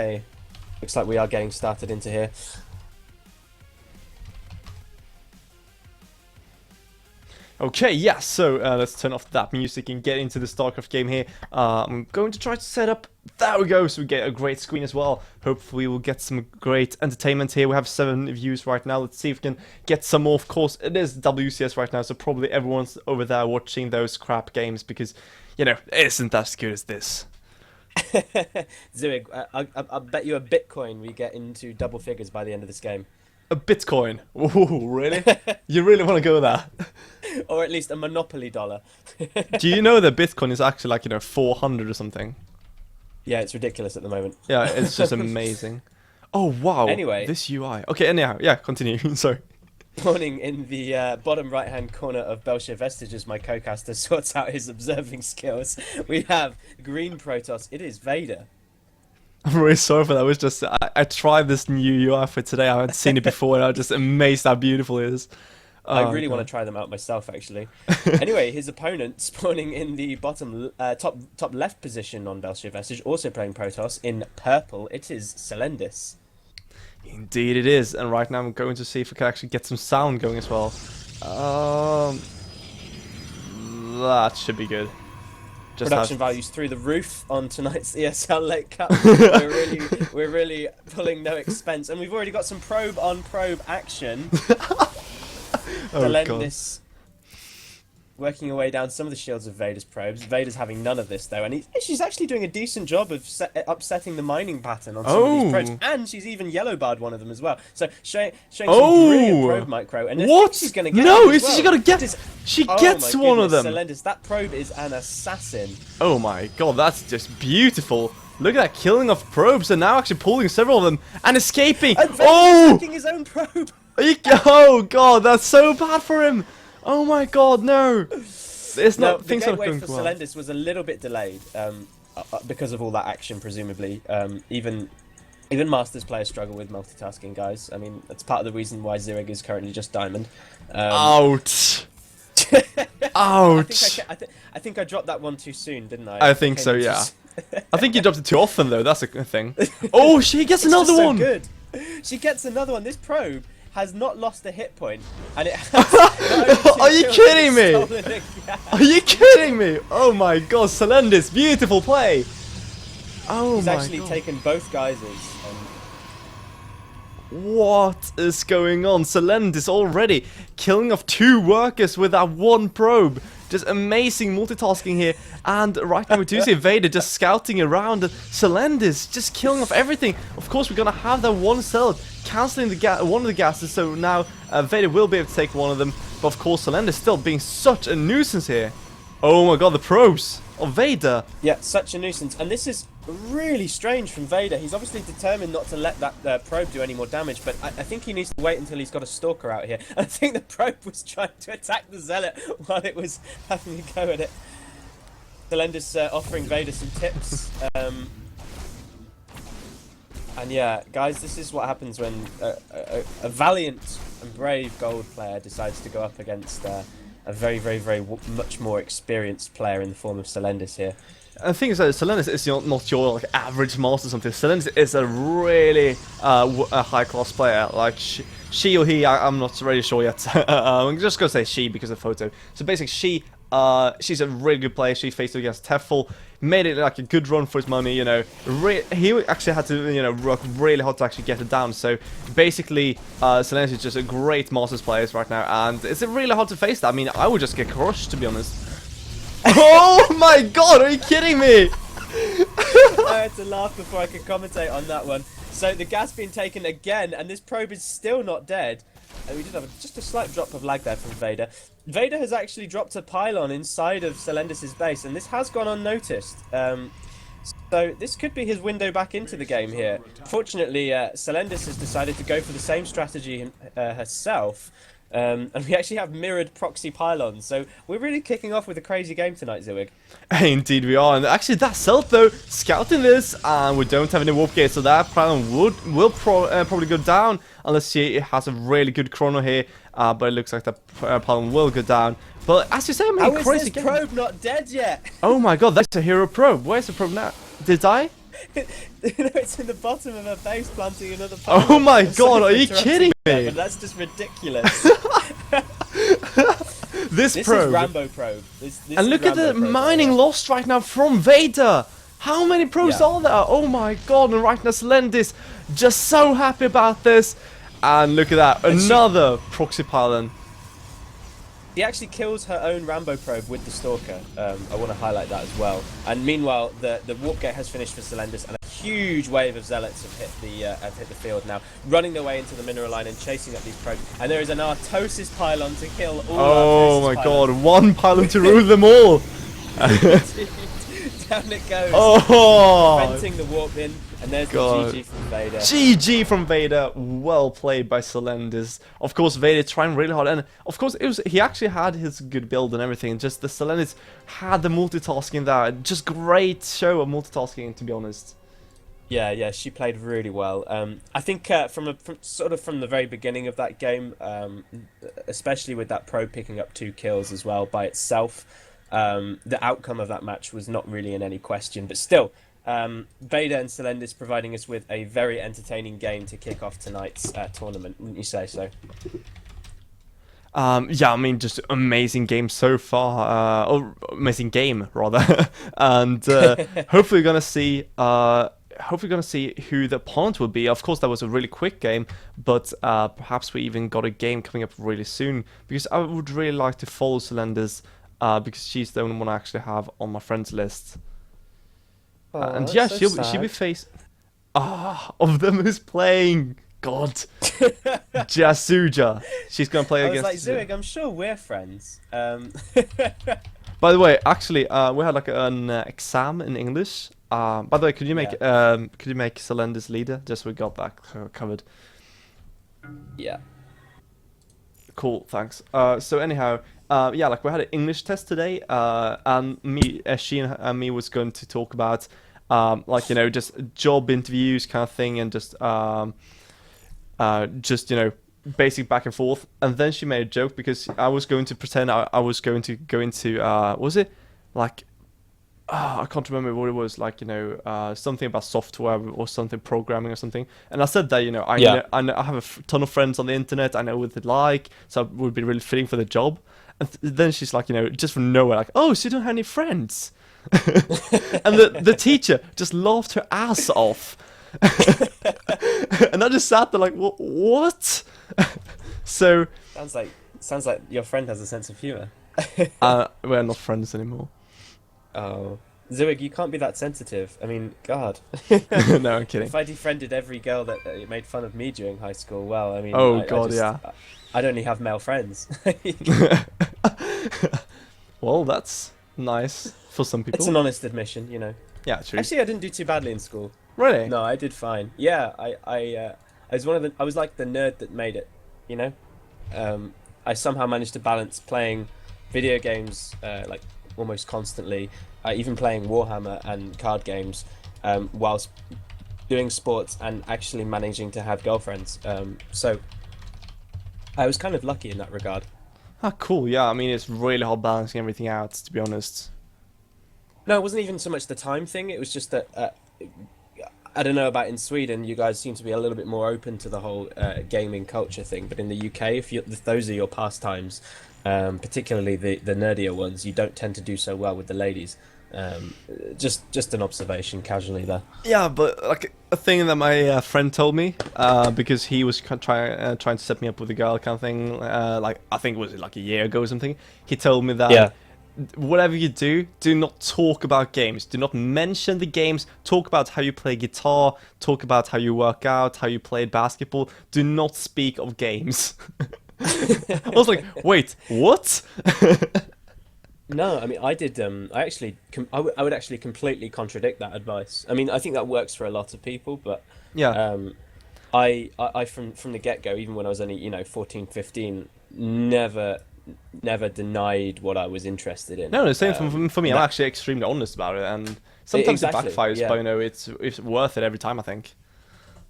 Okay. Looks like we are getting started into here. Okay, yeah, so let's turn off that music and get into the StarCraft game here. I'm going to try to set up, there we go, so we get a great screen as well. Hopefully we'll get some great entertainment here. We have 7 views right now. Let's see if we can get some more. Of course, it is WCS right now, so probably everyone's over there watching those crap games because, you know, it isn't as good as this. Zurich, I'll bet you a Bitcoin we get into double figures by the end of this game. A Bitcoin? Ooh, really? You really want to go there? Or at least a Monopoly dollar. Do you know that Bitcoin is actually like, you know, 400 or something? Yeah, it's ridiculous at the moment. Yeah, it's just amazing. Oh, wow. Anyway. This UI. Okay, anyhow, yeah, continue. Sorry. Spawning in the bottom right-hand corner of Belshir Vestige as my co-caster sorts out his observing skills. We have green Protoss. It is Vader. I'm really sorry for that. It was just, I tried this new UI for today. I hadn't seen it before and I was just amazed how beautiful it is. Oh, I really want to try them out myself, actually. Anyway, his opponent spawning in the bottom top left position on Belshir Vestige, also playing Protoss in purple. It is Selendis. Indeed it is. And right now I'm going to see if we can actually get some sound going as well. That should be good. Production values through the roof on tonight's ESL Late Cup. we're really pulling no expense, and we've already got some probe on probe action. Selendis working her way down some of the shields of Vader's probes. Vader's having none of this though, and she's actually doing a decent job of upsetting the mining pattern on some of these probes, and she's even yellow barred one of them as well. So showing some brilliant probe micro. And what? She's going to get no, is she gonna get? She gets one of them. Selendis, that probe is an assassin. Oh my god, that's just beautiful. Look at that killing of probes, and now actually pulling several of them and escaping. And attacking his own probe. Oh god, that's so bad for him. Oh my god, no. It's not. Things are not going for well. Selendis was a little bit delayed because of all that action, presumably. Even Masters players struggle with multitasking, guys. I mean, that's part of the reason why Zurich is currently just Diamond. Ouch. Ouch. I think I dropped that one too soon, didn't I? I think so, yeah. I think you dropped it too often, though. That's a thing. Oh, she gets another one. So good. She gets another one. This probe has not lost a hit point, and it has Are you kidding me? Are you kidding me? Oh my god, Selendis, beautiful play. Oh He's my actually god. taken both geysers. What is going on? Selendis already killing off 2 workers with that 1 probe. Just amazing multitasking here. And right now we do see Vader just scouting around. Selendis just killing off everything. Of course, we're going to have that 1 cell cancelling one of the gases. So now Vader will be able to take one of them. But of course, Selendis still being such a nuisance here. Oh my god, the probes of Vader. Yeah, such a nuisance. And this is really strange from Vader. He's obviously determined not to let that probe do any more damage, but I think he needs to wait until he's got a stalker out here. And I think the probe was trying to attack the Zealot while it was having a go at it. Selendis offering Vader some tips. And yeah, guys, this is what happens when a valiant and brave gold player decides to go up against a very, very, very much more experienced player in the form of Selendis here. The thing is that Selendis is not your like average master or something. Selendis is a really a high-class player. Like she or he, I'm not really sure yet. I'm just gonna say she because of the photo. So basically, she's a really good player. She faced against Tefl, made it like a good run for his money. You know, he actually had to work really hard to actually get it down. So basically, Selendis is just a great Masters player right now, and it's really hard to face that. I mean, I would just get crushed, to be honest. Oh my god, are you kidding me? I had to laugh before I could commentate on that one. So the gas being taken again, and this probe is still not dead. And we did have just a slight drop of lag there from Vader. Vader has actually dropped a pylon inside of Selendis' base, and this has gone unnoticed. So this could be his window back into the game here. Fortunately, Selendis has decided to go for the same strategy herself. And we actually have mirrored proxy pylons, so we're really kicking off with a crazy game tonight, Zilwig. Indeed we are, and actually that Celt though, scouting this, and we don't have any warp gates, so that pylon will probably go down, unless she has a really good chrono here, but it looks like the pylon will go down. But as you say, I mean, How crazy is this game. probe not dead yet? Oh my god, that's a hero probe. Where's the probe now? Did it die? It's in the bottom of her base planting another Oh pylon. my I'm sorry god, are for you interrupting kidding there, me? but that's just ridiculous. This This probe. is Rambo probe. This And is look at Rambo the probe right mining here. lost right now from Vader. How many probes Yeah. are there? Oh my god, and right now Selendis just so happy about this. And look at that, And another proxy pylon. she actually kills her own Rambo probe with the Stalker. I want to highlight that as well. And meanwhile, the warp gate has finished for Selendis, and a huge wave of zealots have hit the field now, running their way into the mineral line and chasing up these probes. And there is an Artosis pylon to kill all Oh Artosis my pylons. god, one pylon to rule them all. Down it goes. Oh, Preventing the warp in, and there's God. the GG from Vader. GG from Vader. Well played by Selendis. Of course, Vader trying really hard, and of course, he actually had his good build and everything. Just the Selendis had the multitasking there. Just great show of multitasking, to be honest. Yeah, she played really well. I think from the very beginning of that game, especially with that probe picking up 2 kills as well by itself, the outcome of that match was not really in any question. But still, Vader and Selendis providing us with a very entertaining game to kick off tonight's tournament, wouldn't you say so? Yeah, I mean, just amazing game so far, or amazing game rather, and hopefully we're gonna see. Hopefully gonna see who the opponent will be. Of course, that was a really quick game, but perhaps we even got a game coming up really soon, because I would really like to follow Selendis, because she's the only one I actually have on my friends list. Oh, And that's yeah, so she'll be sad. face. Of them who's playing. God, Jasuja. She's gonna play I was like, against. Zuig, I'm sure we're friends. By the way, actually, we had like an exam in English. By the way, could you make Selendis leader? Just so we got that covered. Yeah. Cool, thanks. So anyhow, yeah, like we had an English test today, and she and me was going to talk about, like, you know, just job interviews kind of thing, and just, you know, basic back and forth. And then she made a joke because I was going to pretend I was going to go into, was it like, I can't remember what it was, like, you know, something about software or something, programming or something. And I said that, you know, I have a ton of friends on the internet, I know what they like, so it would be really fitting for the job. And then she's like, you know, just from nowhere, like, oh, so you don't have any friends? And the teacher just laughed her ass off. And I just sat there like, what? So Sounds like your friend has a sense of humor. we're not friends anymore. Oh, Zuig, you can't be that sensitive. I mean, God. No, I'm kidding. If I defriended every girl that made fun of me during high school, well, I mean, Oh, God, yeah. I'd only have male friends. Well, that's nice for some people. It's an honest admission, you know. Yeah, true. Actually, I didn't do too badly in school. Really? No, I did fine. Yeah, I was I was like the nerd that made it, you know. I somehow managed to balance playing video games like almost constantly, even playing Warhammer and card games, whilst doing sports and actually managing to have girlfriends. So I was kind of lucky in that regard. Ah, cool. Yeah, I mean, it's really hard balancing everything out, to be honest. No, it wasn't even so much the time thing. It was just that I don't know about in Sweden. You guys seem to be a little bit more open to the whole gaming culture thing. But in the UK, if those are your pastimes, particularly the nerdier ones, you don't tend to do so well with the ladies. Just an observation, casually there. Yeah, but like a thing that my friend told me, because he was trying to set me up with a girl kind of thing. Like I think it was like a year ago or something. He told me that. Yeah. Whatever you do not talk about games. Do not mention the games. Talk about how you play guitar. Talk about how you work out, how you played basketball. Do not speak of games. I was like, wait, what? No, I mean, I did. I actually, I would actually completely contradict that advice. I mean, I think that works for a lot of people, but Yeah. I from the get-go, even when I was only 14, 15, never denied what I was interested in. No, the same for me. I'm that- actually extremely honest about it, and sometimes Exactly, it backfires, yeah. but it's worth it every time, I think.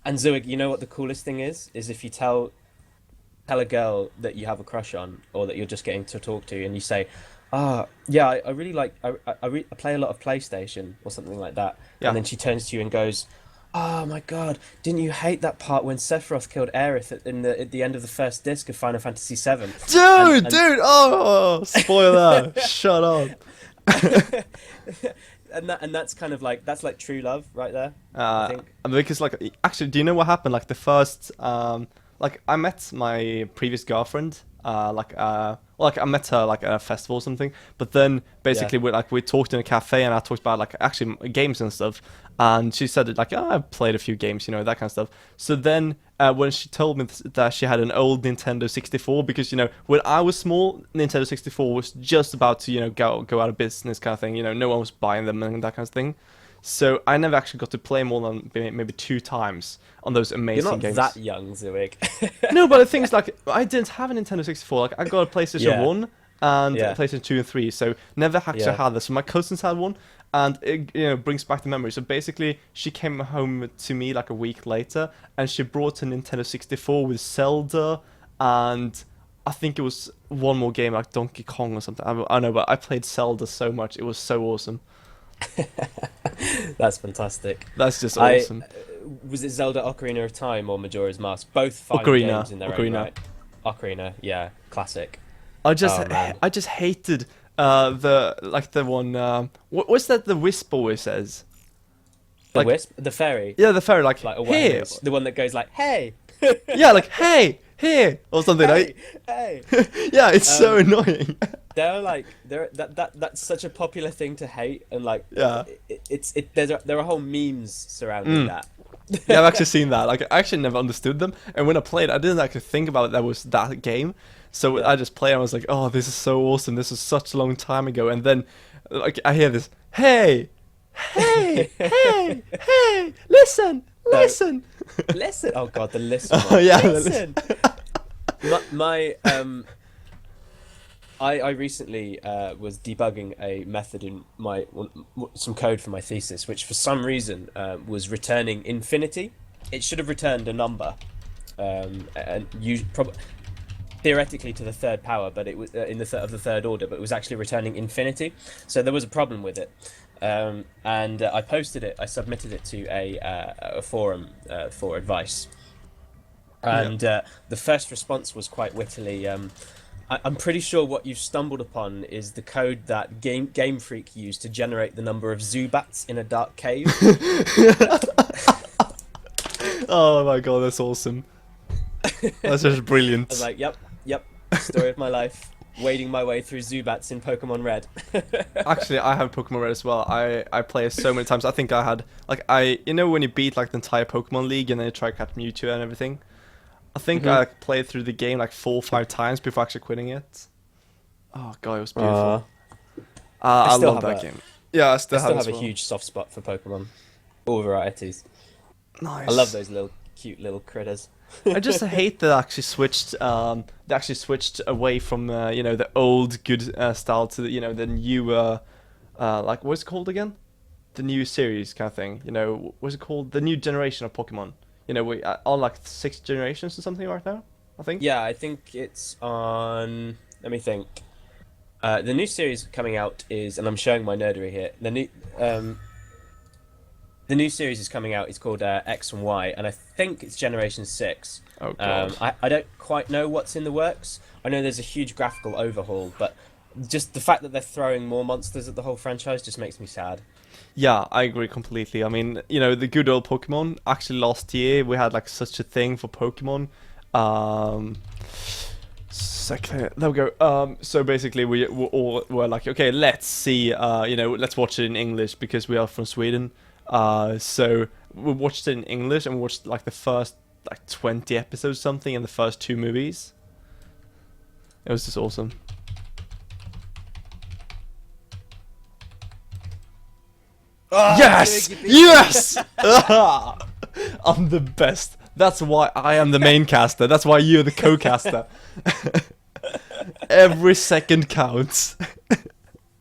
And Zuig, you know what the coolest thing is? Is if you tell a girl that you have a crush on, or that you're just getting to talk to, and you say, Yeah, I really like. I play a lot of PlayStation or something like that, Yeah. and then she turns to you and goes, "Oh my God, didn't you hate that part when Sephiroth killed Aerith at the end of the first disc of Final Fantasy VII?" And Dude! Oh, spoiler! Shut up. and that's kind of like that's like true love right there, I Uh, think. because like actually, do you know what happened? Like the first, like I met my previous girlfriend. Like I met her like at a festival or something. But then Yeah. basically we talked in a cafe and I talked about like actually games and stuff. And she said like, oh, I've played a few games, you know, that kind of stuff. So then when she told me that she had an old Nintendo 64, because you know when I was small, Nintendo 64 was just about to go out of business kind of thing. You know, no one was buying them and that kind of thing. So I never actually got to play more than maybe 2 times on those You're amazing not games. that young, Zurich. No, but the thing is, like, I didn't have a Nintendo 64. Like, I got a PlayStation Yeah, 1 and a yeah, PlayStation 2 and 3, so never actually yeah. had this. So my cousins had one, and it, brings back the memory. So basically, she came home to me like a week later, and she brought a Nintendo 64 with Zelda, and I think it was one more game, like Donkey Kong or something. I know, but I played Zelda so much. It was so awesome. That's fantastic. That's just I awesome. Was it Zelda Ocarina of Time or Majora's Mask? Both fine Ocarina, games in their own Ocarina. right. Ocarina, yeah, classic. I just Oh man, I just hated the one what's that the Wisp always says, the like, Wisp, the fairy, yeah, the fairy, like like or whatever it here, is, the one that goes like, "Hey, yeah, like hey here or something hey, like. hey." Yeah, it's so Um, annoying. they're that's such a popular thing to hate, and like Yeah. there are whole memes surrounding Mm. that. Yeah, I've actually seen that. Like, I actually never understood them, and when I played, I didn't actually think about that was that game. So Yeah. I just played, and I was like, "Oh, this is so awesome! This was such a long time ago." And then, like, I hear this, "Hey, hey, listen, So listen." listen. Oh God, the listen Oh one. yeah, Listen. My I recently was debugging a method in some code for my thesis, which for some reason was returning infinity. It should have returned a number, and you probably theoretically to the third power, but it was in of the third order, but it was actually returning infinity. So there was a problem with it, and I posted it. I submitted it to a forum for advice, yeah. and the first response was quite wittily. I'm pretty sure what you've stumbled upon is the code that Game Freak used to generate the number of Zubats in a dark cave. Oh my god, that's awesome. That's just I was brilliant. like, yep, story of my life, wading my way through Zubats in Pokemon Red. Actually, I have Pokemon Red as well. I play it so many times. I think I had like when you beat like the entire Pokemon League and then you try to catch Mewtwo and everything. I think hmm I played through the game like 4 or 5 times before actually quitting it. Oh god, it was beautiful. I I still love have that a game. Yeah, I I still have still it have as a well. huge soft spot for Pokemon, all varieties. I love Nice. those little cute little critters. I just hate that they actually switched away from the old good style to the new like what's it called again? The new series kind of thing. You know, what's it called? The new generation of Pokemon. You know, we on like 6 generations or something right now, I think. Yeah, I think it's on. Let me think. The new series coming out is, and I'm showing my nerdery here. Um, the new series is coming out. It's called X and Y, and I think it's Generation 6. Oh god. I don't quite know what's in the works. I know there's a huge graphical overhaul, but just the fact that they're throwing more monsters at the whole franchise just makes me sad. Yeah, I agree completely. I mean, the good old Pokemon. Actually, last year we had like such a thing for Pokemon. Um, there we go. So basically, we all were like, okay, let's see. Let's watch it in English because we are from Sweden. So we watched it in English and we watched like the first like 20 episodes something in the first 2 movies. It was just awesome. Oh, Yes! Zurich, you beat me. Yes! I'm the best. That's why I am the main caster. That's why you're the co-caster. Every second counts.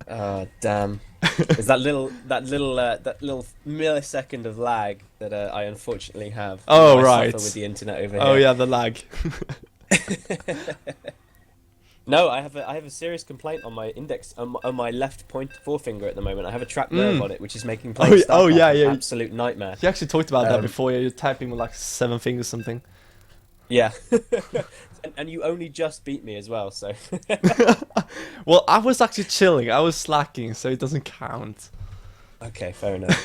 Oh damn! Is that little millisecond of lag that I unfortunately have? Oh, I right. suffer with the internet over Oh here. yeah, the lag. No, I have a serious complaint on my index on my left forefinger at the moment. I have a trapped nerve on it, which is making playing StarCraft an absolute nightmare. You actually talked about that before. You're typing with like 7 fingers something. Yeah, and you only just beat me as well, so. Well, I was actually chilling. I was slacking, so it doesn't count. Okay, fair enough.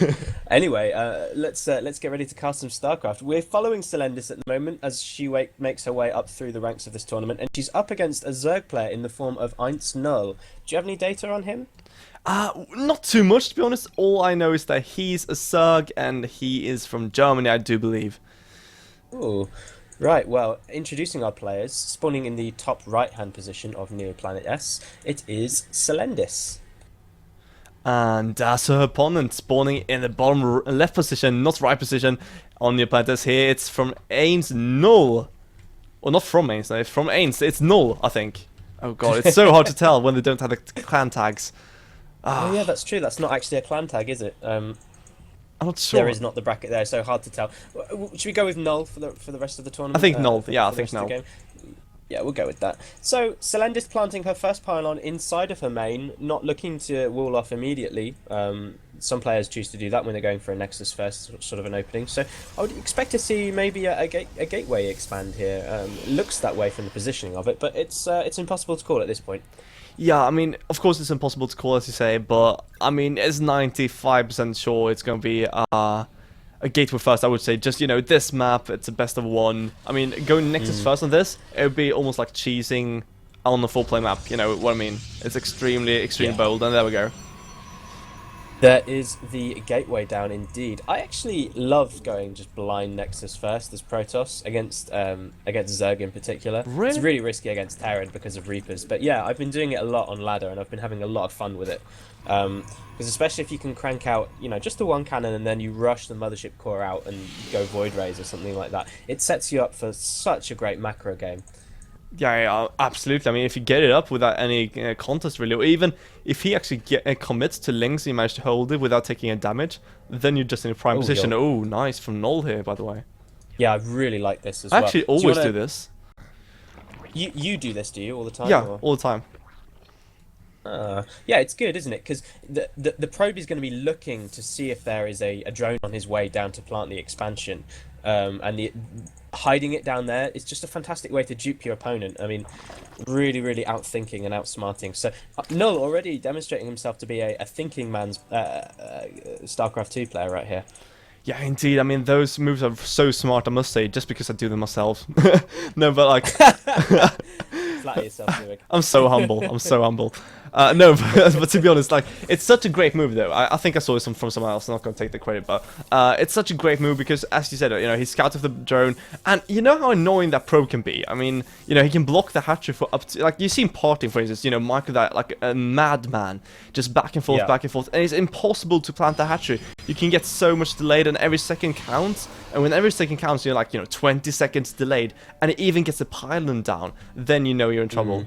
Anyway, let's get ready to cast some StarCraft. We're following Selendis at the moment as she makes her way up through the ranks of this tournament, and she's up against a Zerg player in the form of isNull. Do you have any data on him? Not too much, to be honest. All I know is that he's a Zerg, and he is from Germany, I do believe. Ooh. Right, well, introducing our players, spawning in the top right-hand position of Neoplanet S, it is Selendis. And that's her opponent, spawning in the bottom left position, not right position, on Neoplanet S here. It's from isNull. Well, not from Ains, no, it's from Ains. It's Null, I think. Oh god, it's so hard to tell when they don't have the clan tags. Oh yeah, that's true, that's not actually a clan tag, is it? I'm not sure. There is not the bracket there, so hard to tell. Should we go with Null for the rest of the tournament? I think Null. Yeah, I think Null. Yeah, we'll go with that. So Selendis planting her first pylon inside of her main, not looking to wall off immediately. Some players choose to do that when they're going for a Nexus first, sort of an opening. So I would expect to see maybe a gateway expand here. It looks that way from the positioning of it, but it's impossible to call at this point. Yeah, I mean, of course it's impossible to call, as you say, but I mean, it's 95% sure it's going to be a gateway first, I would say. Just, you know, this map, it's a best of one. I mean, going Nexus first on this, it would be almost like cheesing on the full play map, you know what I mean? It's extremely bold, and there we go. There is the gateway down indeed. I actually love going just blind Nexus first as Protoss against Zerg in particular. Really? It's really risky against Terran because of Reapers, but yeah, I've been doing it a lot on ladder and I've been having a lot of fun with it. Because especially if you can crank out, you know, just the one cannon and then you rush the mothership core out and go Void Rays or something like that, it sets you up for such a great macro game. Yeah, absolutely. I mean, if you get it up without any contest, really, or even if he actually commits to Lings and you manage to hold it without taking a damage, then you're just in a prime position. Oh, nice from Null here, by the way. Yeah, I really like this as I well. actually always do this. You do this, do you, all the time? Yeah, or? all the time. Yeah, it's good, isn't it? Because the probe is going to be looking to see if there is a drone on his way down to plant the expansion, and hiding it down there is just a fantastic way to dupe your opponent. I mean, really outthinking and outsmarting. So Null already demonstrating himself to be a thinking man's StarCraft 2 player right here. Yeah, indeed. I mean, those moves are so smart, I must say, just because I do them myself. No, but like... Flatter yourself, Zurich. I'm so humble. I'm so humble. No, but to be honest, like, it's such a great move, though. I think I saw this from someone else. I'm not going to take the credit, but it's such a great move because, as you said, you know, he scouted the drone, and you know how annoying that probe can be. I mean, you know, he can block the hatchery for up to, like, you see in Parting, for instance, you know, Michael, that like a madman, just back and forth, and it's impossible to plant the hatchery. You can get so much delayed, and every second counts, and when every second counts, you're like, you know, 20 seconds delayed, and it even gets the pylon down, then you know you're in trouble.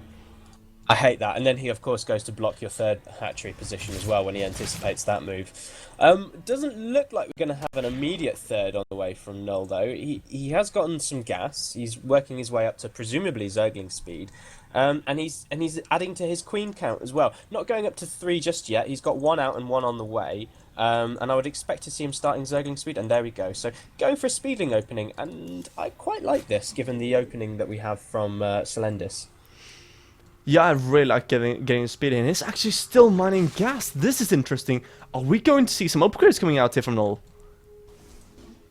I hate that. And then he, of course, goes to block your third hatchery position as well when he anticipates that move. Doesn't look like we're going to have an immediate third on the way from Null, though. He has gotten some gas. He's working his way up to presumably Zergling speed. And he's adding to his queen count as well. Not going up to 3 just yet. He's got 1 out and 1 on the way. And I would expect to see him starting Zergling speed, and there we go. So going for a speedling opening, and I quite like this, given the opening that we have from Selendis. Yeah, I really like getting speed in. It's actually still mining gas. This is interesting. Are we going to see some upgrades coming out here from Null?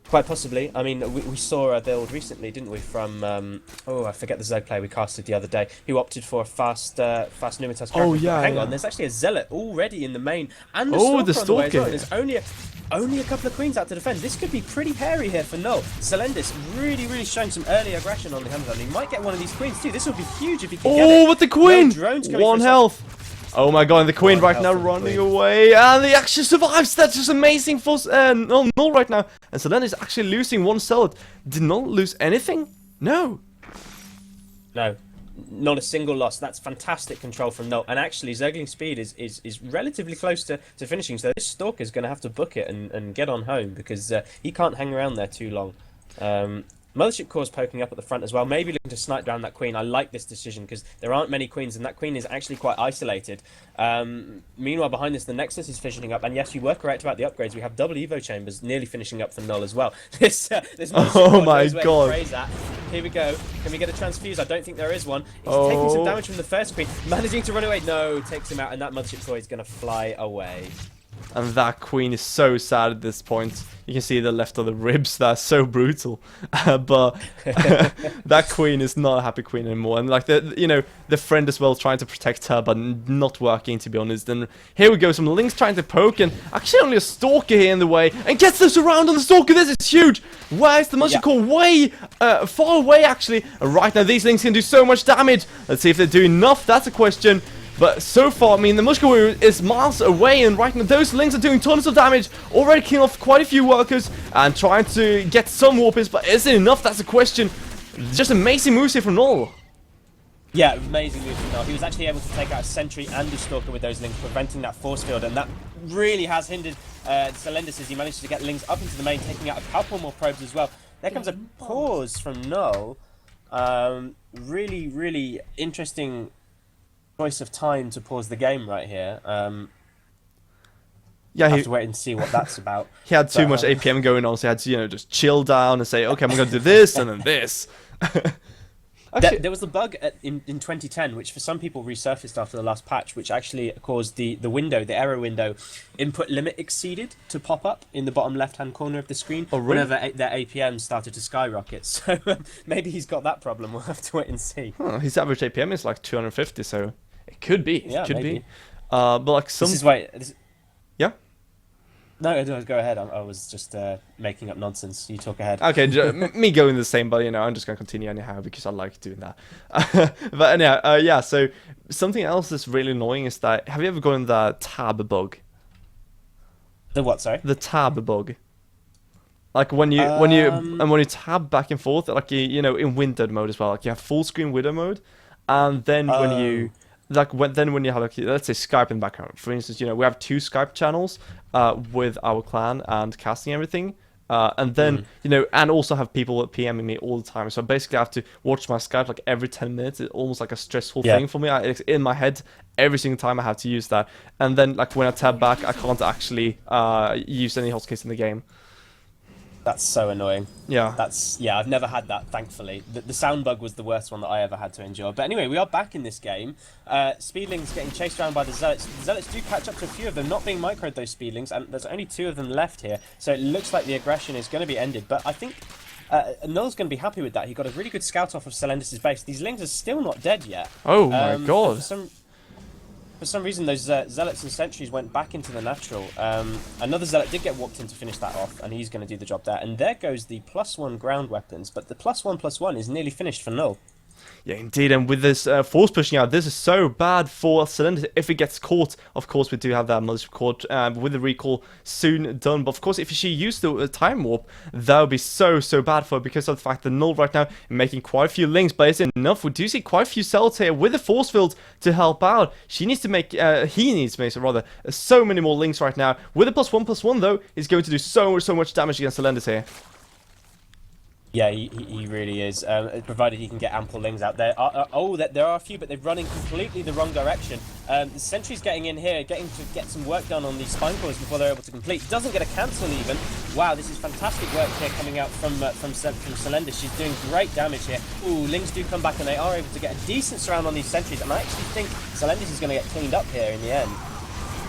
Quite possibly. I mean, we saw a build recently, didn't we, from, I forget the Zerg player we casted the other day, who opted for a fast Numitas character. Oh, yeah, Hang on, there's actually a Zealot already in the main, and a the Stalker on the way as well. Stalker. There's only a couple of queens out to defend. This could be pretty hairy here for Null. Selendis really showing some early aggression on the Hamzan. He might get one of these queens too. This would be huge if he can get it. Oh, with the queen! No drones coming 1 health. Oh my god, and the queen right now running away, and he actually survives. That's just amazing for Null right now. And Selendis actually losing 1 Zealot. Did Null lose anything? No. No. Not a single loss. That's fantastic control from Null. And actually, Zergling speed is relatively close to finishing. So this Stalker's going to have to book it and get on home because he can't hang around there too long. Mothership Core's poking up at the front as well, maybe looking to snipe down that queen. I like this decision because there aren't many queens, and that queen is actually quite isolated. Meanwhile, behind this, the Nexus is finishing up, and yes, you were correct about the upgrades. We have double Evo chambers nearly finishing up for null as well. This oh my god! Here we go. Can we get a transfuse? I don't think there is one. He's taking some damage from the first queen, managing to run away. No, takes him out, and that Mothership Core is going to fly away. And that queen is so sad at this point. You can see the left of the ribs. That's so brutal. But that queen is not a happy queen anymore. And like the friend as well trying to protect her, but not working, to be honest. And here we go, some Lynx trying to poke, and actually only a Stalker here in the way, and gets this around on the Stalker. This is huge. Why is the Mothership Core way far away? Actually, right now these Lynx can do so much damage. Let's see if they do enough. That's a question. But so far, I mean, the Mothership Core is miles away, and right now those Lynx are doing tons of damage, already killing off quite a few workers, and trying to get some warp-ins, but is it enough? That's a question. Just amazing moves here from Null. Yeah, amazing move from Null. He was actually able to take out a Sentry and a Stalker with those Lynx, preventing that force field, and that really has hindered Selendis as he managed to get Lynx up into the main, taking out a couple more probes as well. There comes a pause from Null. Really, really interesting choice of time to pause the game right here. Yeah, have to wait and see what that's about. He had too much APM going on, so he had to, just chill down and say, okay, I'm going to do this and then this. Actually, there was a bug in 2010, which for some people resurfaced after the last patch, which actually caused the error window, input limit exceeded, to pop up in the bottom left-hand corner of the screen whenever their APM started to skyrocket. So maybe he's got that problem. We'll have to wait and see. His average APM is like 250, so it could be. Yeah, it could maybe. be. But like some. Yeah. No, go ahead. I was just making up nonsense. You talk ahead. Okay, me going the same, but I'm just gonna continue anyhow because I like doing that. But anyhow, yeah. So something else that's really annoying is that, have you ever gotten the tab bug? The what? Sorry. The tab bug. Like when you tab back and forth, like in windowed mode as well. Like you have full screen window mode, and then when you when you have, like, let's say Skype in the background, for instance, we have 2 Skype channels with our clan and casting everything, and then and also have people PMing me all the time. So basically I have to watch my Skype like every 10 minutes. It's almost like a stressful thing for me. It's in my head every single time I have to use that. And then like when I tab back, I can't actually use any hotkeys in the game. That's so annoying. Yeah. I've never had that, thankfully. The sound bug was the worst one that I ever had to endure. But anyway, we are back in this game. Speedlings getting chased around by the Zealots. The Zealots do catch up to a few of them, not being microed, those Speedlings, and there's only 2 of them left here. So it looks like the aggression is going to be ended. But I think Null's going to be happy with that. He got a really good scout off of Selendis' base. These Lings are still not dead yet. Oh my god. For some reason, those Zealots and Sentries went back into the natural. Another Zealot did get walked in to finish that off, and he's going to do the job there. And there goes the +1 ground weapons, but the +1/+1 is nearly finished for Null. Yeah, indeed, and with this force pushing out, this is so bad for Selendis if it gets caught. Of course, we do have that Mothership Core with the recall soon done, but of course, if she used the time warp, that would be so bad for her, because of the fact that Null right now is making quite a few links, but is it enough? We do see quite a few cells here with the force field to help out. He needs to make so many more links right now. With the +1/+1 though, he's going to do so much damage against Selendis here. Yeah, he really is. Provided he can get ample Lings out there. There are a few, but they're running completely the wrong direction. The Sentry's getting in here, getting to get some work done on these spine cores before they're able to complete. Doesn't get a cancel even. Wow, this is fantastic work here coming out from Selendis. She's doing great damage here. Ooh, Lings do come back, and they are able to get a decent surround on these Sentries. And I actually think Selendis is going to get cleaned up here in the end.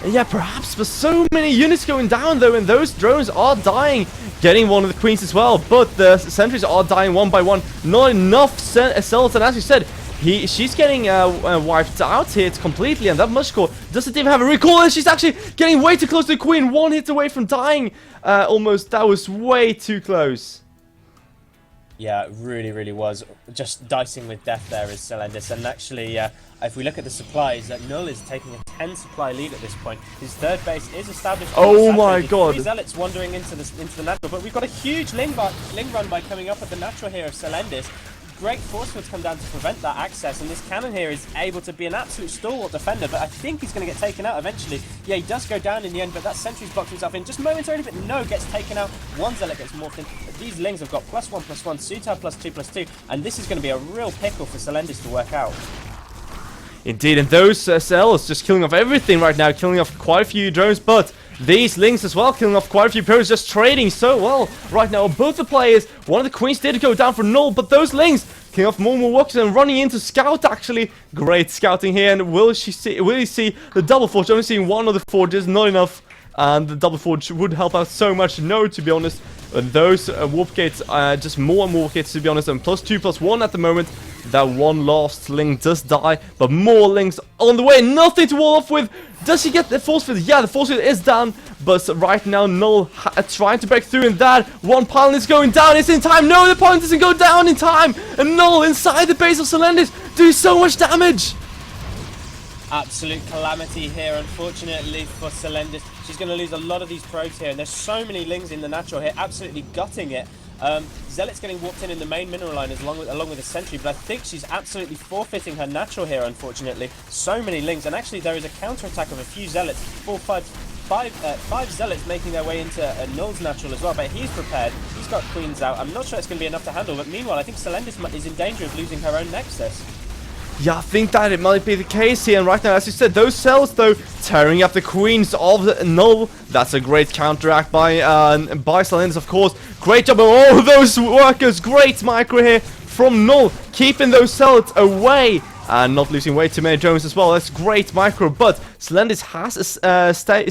Yeah, perhaps, but so many units going down though, and those drones are dying. Getting one of the queens as well, but the sentries are dying one by one. Not enough cells, and as you said, she's getting wiped out here completely, and that Mothership Core doesn't even have a recall, and she's actually getting way too close to the queen. 1 hit away from dying, almost. That was way too close. Yeah, it really, really was. Just dicing with death there is Selendis. And actually, if we look at the supplies, Null is taking a 10 supply lead at this point. His third base is established. Oh my god. 3 Zealots wandering into the natural. But we've got a huge Ling run by coming up at the natural here of Selendis. great force field to come down to prevent that access, and this cannon here is able to be an absolute stalwart defender, but I think he's going to get taken out eventually. Yeah, he does go down in the end, but that sentry's blocked himself in just momentarily, but no, gets taken out. One zealot gets morphed in, but these lings have got +1/+1, Sutai +2/+2, and this is going to be a real pickle for Selendis to work out. Indeed, and those cells just killing off everything right now, killing off quite a few drones, but these lings as well, killing off quite a few pros, just trading so well right now. Both the players, one of the queens did go down for null, but those lings killing off more and more workers and running into scout actually. Great scouting here, and will he see the double forge? Only seeing one of the forges, not enough, and the double forge would help out so much. No, to be honest, those warp gates, just more and more warp gates to be honest, and +2/+1 at the moment. That one last ling does die, but more lings on the way. Nothing to wall off with. Does he get the force field? Yeah, the force field is down, but right now Null trying to break through, and that one pylon is going down. It's in time. No, the pylon doesn't go down in time, and Null inside the base of Selendis doing so much damage. Absolute calamity here, unfortunately, for Selendis. She's going to lose a lot of these probes here, and there's so many lings in the natural here, absolutely gutting it. Zealot's getting warped in the main mineral line along with the sentry, but I think she's absolutely forfeiting her natural here, unfortunately. So many lings, and actually there is a counter-attack of a few zealots, five zealots making their way into Null's natural as well, but he's prepared. He's got queens out. I'm not sure it's going to be enough to handle, but meanwhile I think Selendis is in danger of losing her own nexus. Yeah, I think that it might be the case here, and right now, as you said, those cells, though, tearing up the queens of the Null. That's a great counteract by Selendis, of course. Great job of all those workers. Great micro here from Null, keeping those cells away and not losing way too many drones as well. That's great micro, but Selendis has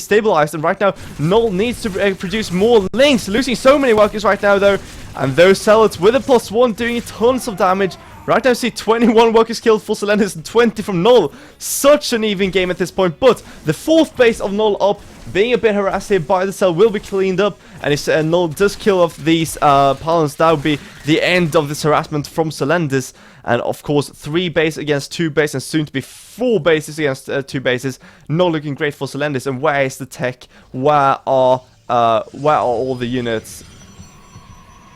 stabilized, and right now, Null needs to produce more links. Losing so many workers right now, though, and those cells with a +1 doing tons of damage. Right now, see 21 workers killed for Selendis and 20 from Null. Such an even game at this point, but the fourth base of Null up, being a bit harassed here by the cell, will be cleaned up, and if Null does kill off these pylons, that would be the end of this harassment from Selendis. And of course, 3 base against 2 base, and soon to be 4 bases against 2 bases. Not looking great for Selendis. And where is the tech? Where are all the units?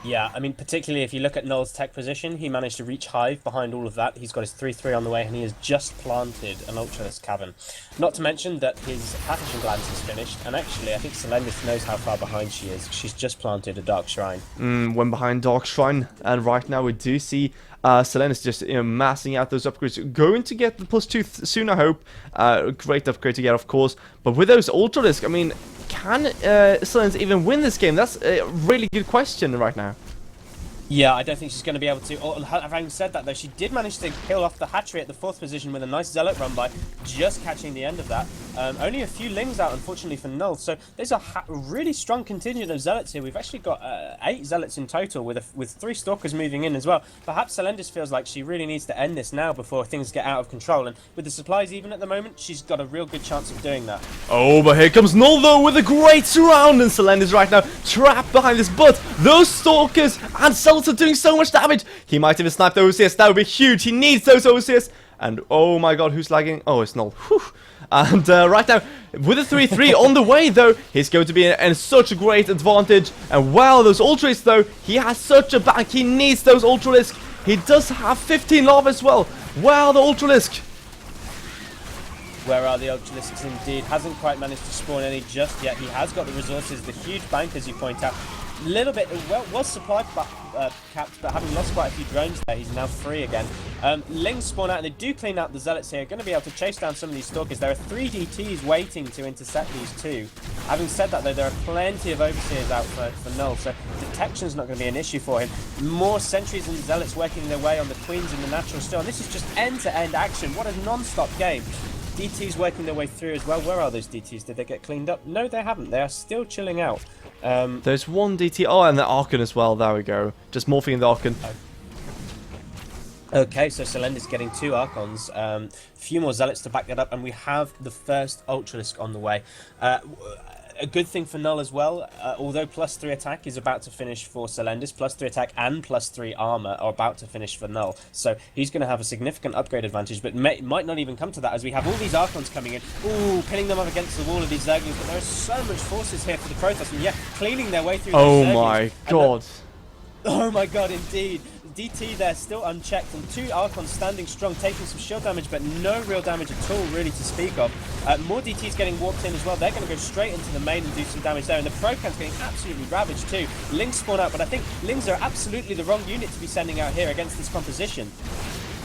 Yeah, I mean, particularly if you look at Null's tech position, he managed to reach Hive behind all of that. He's got his 3-3 on the way, and he has just planted an Ultralisk Cavern. Not to mention that his Pathogen Glance is finished, and actually, I think Selendis knows how far behind she is. She's just planted a Dark Shrine. Went behind Dark Shrine, and right now we do see Selendis just massing out those upgrades. Going to get the +2 soon, I hope. Great upgrade to get, of course. But with those Ultralisk, I mean, can Selendis even win this game? That's a really good question right now. Yeah, I don't think she's going to be able to. Having said that, though, she did manage to kill off the hatchery at the 4th position with a nice Zealot run by, just catching the end of that. Only a few lings out, unfortunately, for Null. So there's a really strong contingent of Zealots here. We've actually got 8 Zealots in total, with 3 Stalkers moving in as well. Perhaps Selendis feels like she really needs to end this now before things get out of control. And with the supplies even at the moment, she's got a real good chance of doing that. Oh, but here comes Null, though, with a great surround. And Selendis right now trapped behind this. But those Stalkers and Zealots are doing so much damage. He might even snipe the OCS. That would be huge. He needs those OCS. And oh my god, who's lagging? Oh, it's Null. Whew. And right now, with a 3-3 on the way, though, he's going to be in such a great advantage. And wow, those Ultralisks, though, he has such a bank. He needs those Ultralisks. He does have 15 lava as well. Wow, the Ultralisk. Where are the Ultralisks indeed? Hasn't quite managed to spawn any just yet. He has got the resources, the huge bank, as you point out. A little bit, well, was supply capped, but having lost quite a few drones there, he's now free again. Lings spawn out, and they do clean out the Zealots here. Going to be able to chase down some of these Stalkers. There are 3 DTs waiting to intercept these 2. Having said that, though, there are plenty of Overseers out for Null, so detection's not going to be an issue for him. More Sentries and Zealots working their way on the Queens in the natural still, and this is just end-to-end action. What a non-stop game. DTs working their way through as well. Where are those DTs? Did they get cleaned up? No, they haven't. They are still chilling out. There's 1 DT. Oh, and the Archon as well. There we go. Just morphing the Archon. Okay, so Selendis getting 2 Archons. A few more Zealots to back that up, and we have the first Ultralisk on the way. A good thing for Null as well, although +3 attack is about to finish for Selendis, +3 attack and +3 armor are about to finish for Null. So he's going to have a significant upgrade advantage, but might not even come to that as we have all these Archons coming in. Ooh, pinning them up against the wall of these Zerglings, but there are so much forces here for the Protoss, and yeah, cleaning their way through. Oh my god. Oh my god, indeed. DT there, still unchecked, and 2 Archons standing strong, taking some shield damage, but no real damage at all, really, to speak of. More DTs getting warped in as well. They're going to go straight into the main and do some damage there, and the Pro-Cam's getting absolutely ravaged too. Lings spawn out, but I think Lings are absolutely the wrong unit to be sending out here against this composition.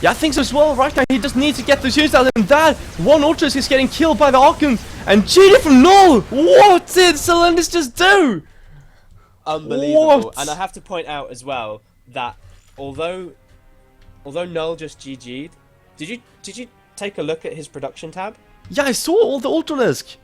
Yeah, I think so as well. Right now, he just needs to get the shoots out, and that one Ultras is getting killed by the Archon, and GD from Null! What did Selendis just do? Unbelievable. What? And I have to point out as well that although Null just GG'd, did you take a look at his production tab? Yeah, I saw all the Ultralisk.